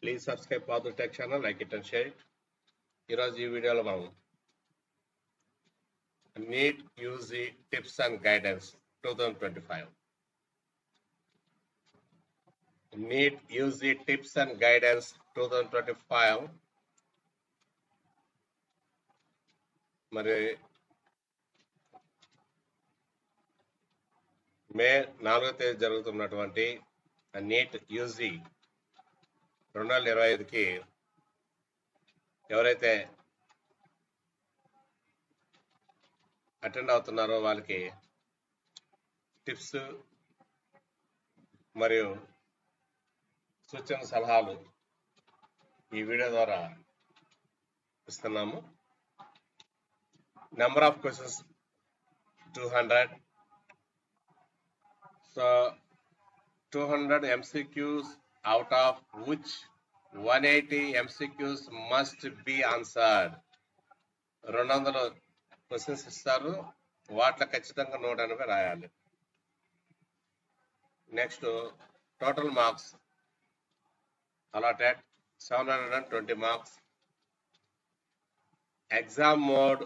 Please subscribe to the tech channel, like it and share it. ఈరోజు ఈ వీడియోలో మనం NEET UG tips and guidance 2025 NEET UG tips and guidance 2025 మరి మే 4వ తేదీ జరుగుతున్నటువంటి నీట్ యూజీ 2025కి ఎవరైతే అటెండ్ అవుతున్నారో వాళ్ళకి టిప్స్ మరియు సూచన సలహాలు ఈ వీడియో ద్వారా ఇస్తున్నాము. Number of questions 200. So 200 MCQs, out of which 180 MCQs must be answered. 200 questions ఇస్తారు, వాటిలో ఖచ్చితంగా 180 రాయాలి. Next total marks allotted 720 marks. Exam mode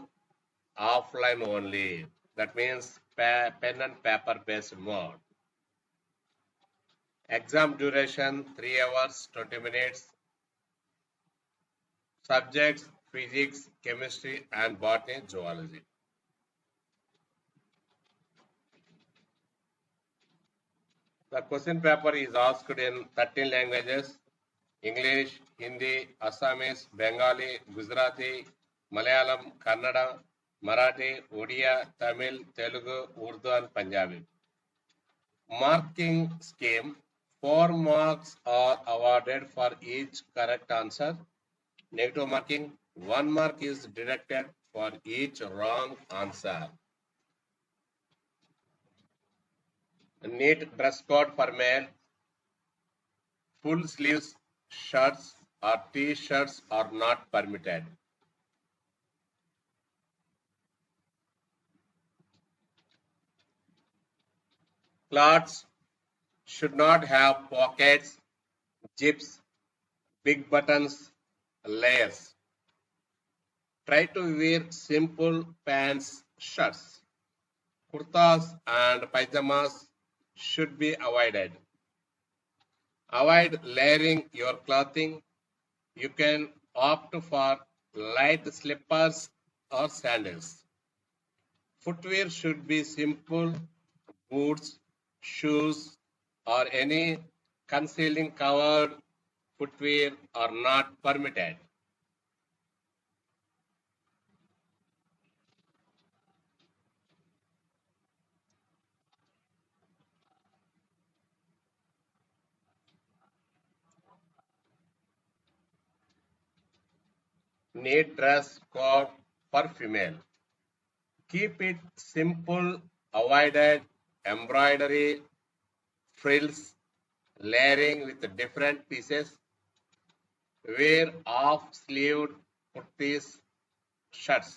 offline only, that means pen and paper based mode. Exam duration 3 hours 20 minutes. Subjects physics, chemistry and botany, zoology. The question paper is asked in 13 languages: English, Hindi, Assamese, Bengali, Gujarati, Malayalam, Kannada, Marathi, Odia, Tamil, Telugu, Urdu and Punjabi. Marking scheme: 4 marks are awarded for each correct answer. Negative marking: 1 mark is deducted for each wrong answer. NEET dress code for male: full sleeves shirts or t-shirts are not permitted. Clothes should not have pockets, zips, big buttons, layers. Try to wear simple pants, shirts. Kurtas and pajamas should be avoided. Avoid layering your clothing. You can opt for light slippers or sandals. Footwear should be simple. Boots, shoes or any concealing covered footwear are not permitted. NEET dress code for female: keep it simple. Avoided embroidery, frills, layering with different pieces. Wear off-sleeved kurtis, shirts.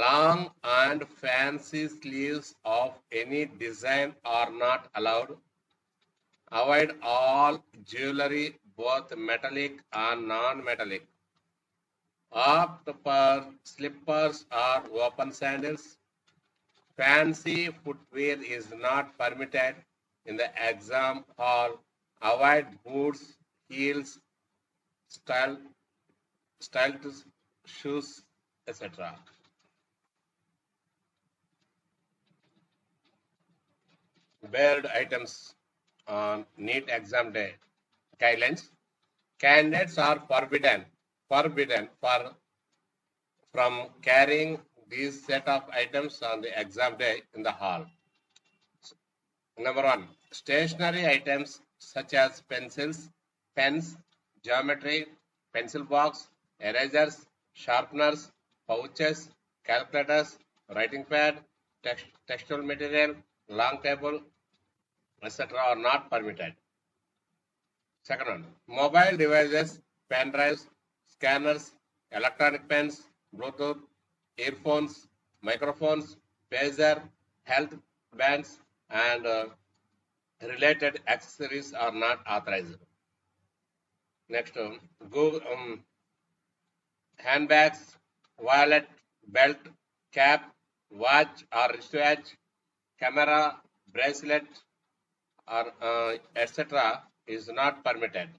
Long and fancy sleeves of any design are not allowed. Avoid all jewelry, both metallic and non-metallic. Opt for slippers or open sandals. Fancy footwear is not permitted in the exam hall. Avoid boots, heels, styled shoes, etc. Weared items on NEET exam day guidelines: candidates are forbidden from carrying these set of items on the exam day in the hall. Number 1, stationary items such as pencils, pens, geometry, pencil box, erasers, sharpeners, pouches, calculators, writing pad, textual material, long table, etc. are not permitted. Second one, mobile devices, pen drives, scanners, electronic pens, Bluetooth, earphones, microphones, pager, health bands and related accessories are not authorized. Next, Google, handbags, wallet, belt, cap, watch or wristwatch, camera, bracelet, or etc. is not permitted.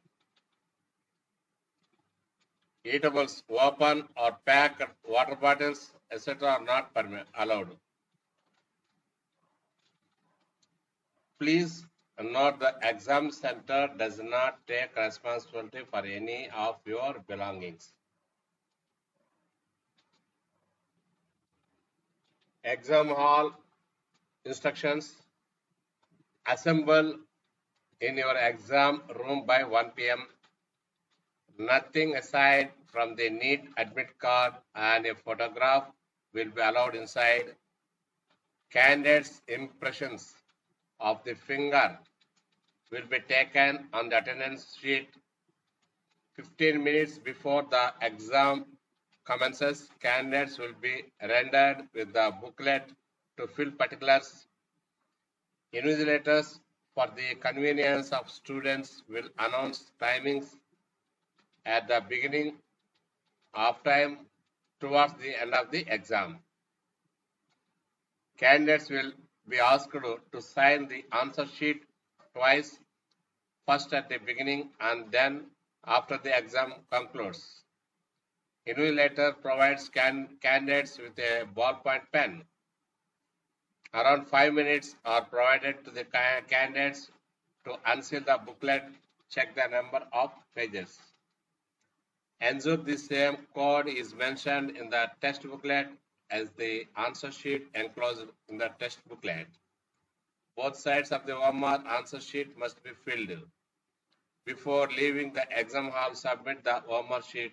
Eatables, open or packed water bottles, etc. are not allowed. Please note the exam center does not take responsibility for any of your belongings. Exam hall instructions: assemble in your exam room by 1 p.m. Nothing aside from the NEET admit card and a photograph will be allowed inside. Candidates' impressions of the finger will be taken on the attendance sheet 15 minutes before the exam commences. Candidates will be rendered with the booklet to fill particulars. Invigilators, for the convenience of students, will announce timings at the beginning of time towards the end of the exam. Candidates will be asked to sign the answer sheet twice, first at the beginning and then after the exam concludes. Invigilator provides candidates with a ballpoint pen. Around 5 minutes are provided to the candidates to unseal the booklet, check the number of pages. Ensure the same code is mentioned in the test booklet as the answer sheet enclosed in the test booklet. Both sides of the OMR answer sheet must be filled. Before leaving the exam hall, submit the OMR sheet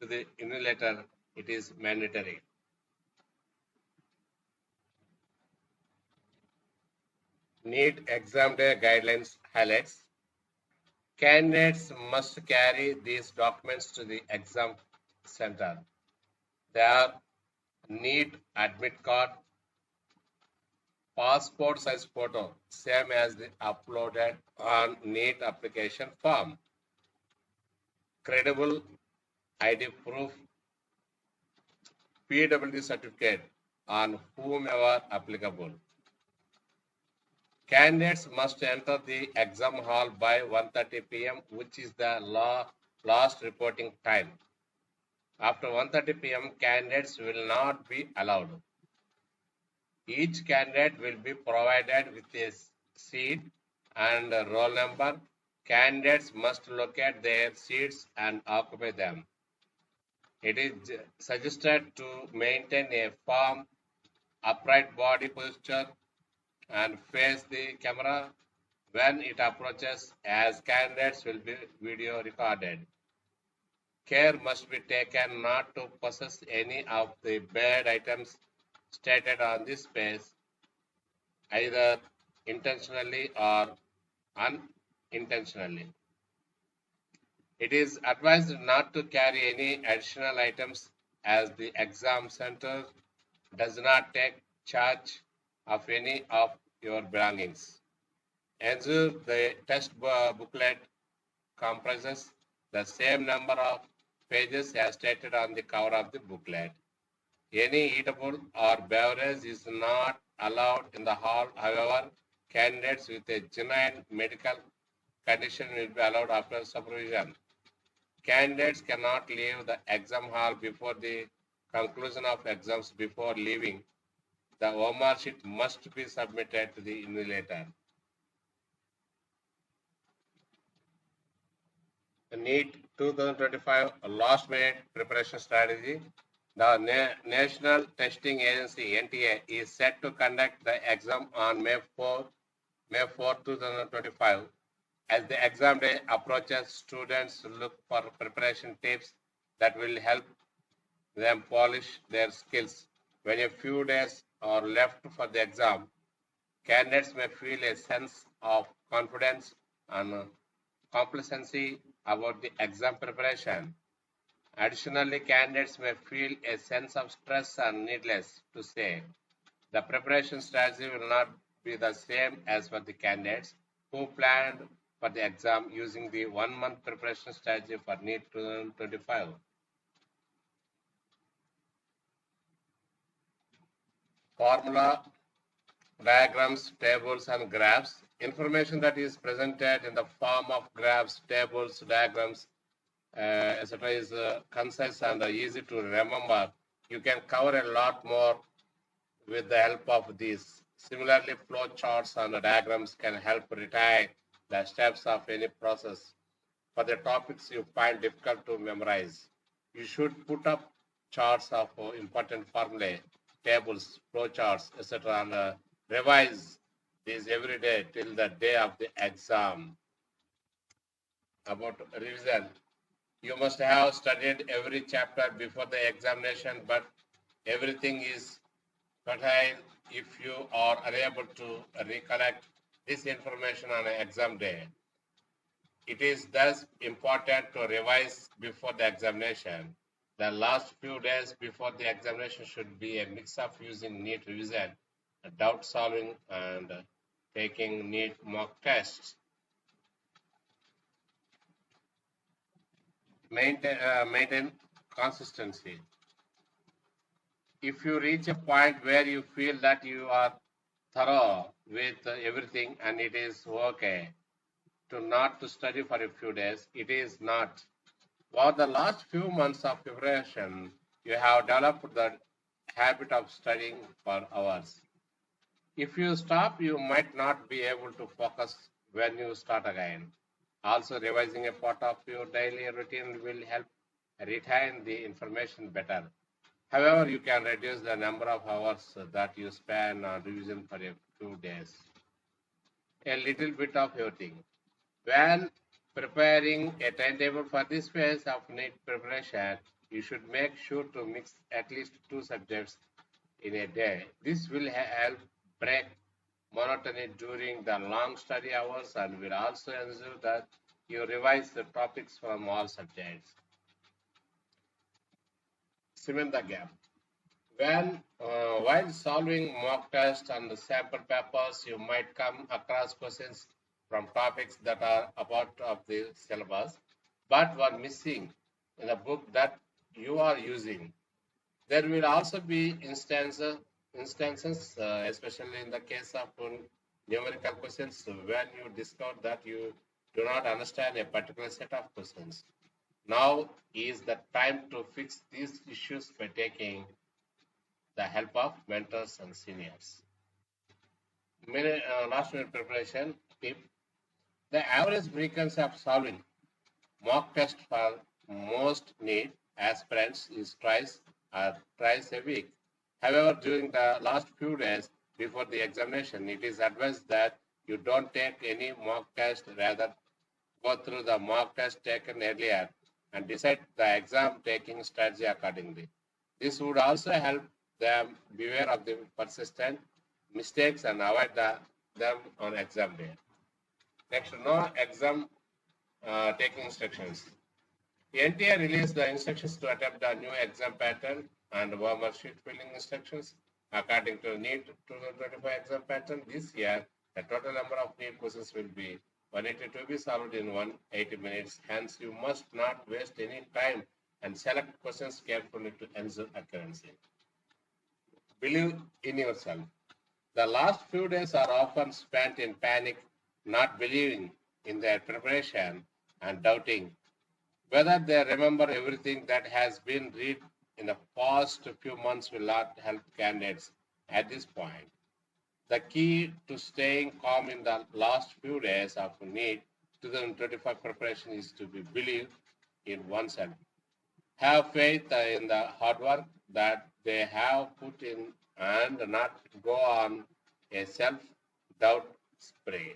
to the invigilator. It is mandatory. NEET exam day guidelines highlights. Candidates must carry these documents to the exam center. They are NEET admit card, passport size photo, same as the uploaded on NEET application form, credible ID proof, PWD certificate on whomever applicable. Candidates must enter the exam hall by 1:30 p.m., which is the last reporting time. After 1:30 p.m., candidates will not be allowed. Each candidate will be provided with a seat and a roll number. Candidates must locate their seats and occupy them. It is suggested to maintain a firm, upright body posture and face the camera when it approaches, as candidates will be video recorded. Care must be taken not to possess any of the bad items stated on this page, either intentionally or unintentionally. It is advised not to carry any additional items as the exam center does not take charge of any of your belongings. Ensure the test booklet comprises the same number of pages as stated on the cover of the booklet. Any eatable or beverage is not allowed in the hall. However, candidates with a genuine medical condition will be allowed after supervision. Candidates cannot leave the exam hall before the conclusion of exams. Before leaving, the OMR sheet must be submitted to the invigilator. NEET 2025 last minute preparation strategy. The National Testing Agency (NTA) is set to conduct the exam on May 4, 2025. As the exam day approaches, students look for preparation tips that will help them polish their skills. When a few days are left for the exam, candidates may feel a sense of confidence and complacency about the exam preparation. Additionally, candidates may feel a sense of stress, and needless to say, the preparation strategy will not be the same as for the candidates who planned for the exam using the 1 month preparation strategy for NEET 2025. Formula, diagrams, tables, and graphs. Information that is presented in the form of graphs, tables, diagrams, etc. is concise and easy to remember. You can cover a lot more with the help of these. Similarly, flow charts and diagrams can help retain the steps of any process. For the topics you find difficult to memorize, you should put up charts of important formulae, tables, flow charts, etc. and revise these every day till the day of the exam. About revision, you must have studied every chapter before the examination, but everything is fertile if you are unable to recollect this information on an exam day. It is thus important to revise before the examination. The last few days before the examination should be a mix of using NEET revision, doubt solving, and taking NEET mock tests. Maintain consistency. If you reach a point where you feel that you are thorough with everything and it is okay to not to study for a few days, it is not. For the last few months of preparation, you have developed the habit of studying for hours. If you stop, you might not be able to focus when you start again. Also, revising a part of your daily routine will help retain the information better. However, you can reduce the number of hours that you spend on revision for a few days. A little bit of everything. When preparing a timetable for this phase of NEET preparation, you should make sure to mix at least 2 subjects in a day. This will help break monotony during the long study hours and will also ensure that you revise the topics from all subjects. Cement the gap. While solving mock tests and the sample papers, you might come across questions from topics that are a part of the syllabus, but were missing in the book that you are using. There will also be instances, especially in the case of numerical questions, when you discover that you do not understand a particular set of questions. Now is the time to fix these issues by taking the help of mentors and seniors. Last minute preparation tip. The average frequency of solving mock test for most NEET aspirants is twice a week. However, during the last few days before the examination, it is advised that you don't take any mock test, rather go through the mock test taken earlier and decide the exam taking strategy accordingly. This would also help them beware of the persistent mistakes and avoid them on exam day. Next, no exam taking instructions. The NTA released the instructions to attempt the new exam pattern and warmer sheet filling instructions. According to NEET 2025 exam pattern, this year, the total number of NEET questions will be 180 to be solved in 180 minutes. Hence, you must not waste any time and select questions carefully to ensure accuracy. Believe in yourself. The last few days are often spent in panic, not believing in their preparation and doubting whether they remember everything that has been read in the past few months will not help candidates at this point. The key to staying calm in the last few days of NEET 2025 preparation is to believe in oneself. Have faith in the hard work that they have put in and not go on a self-doubt spree.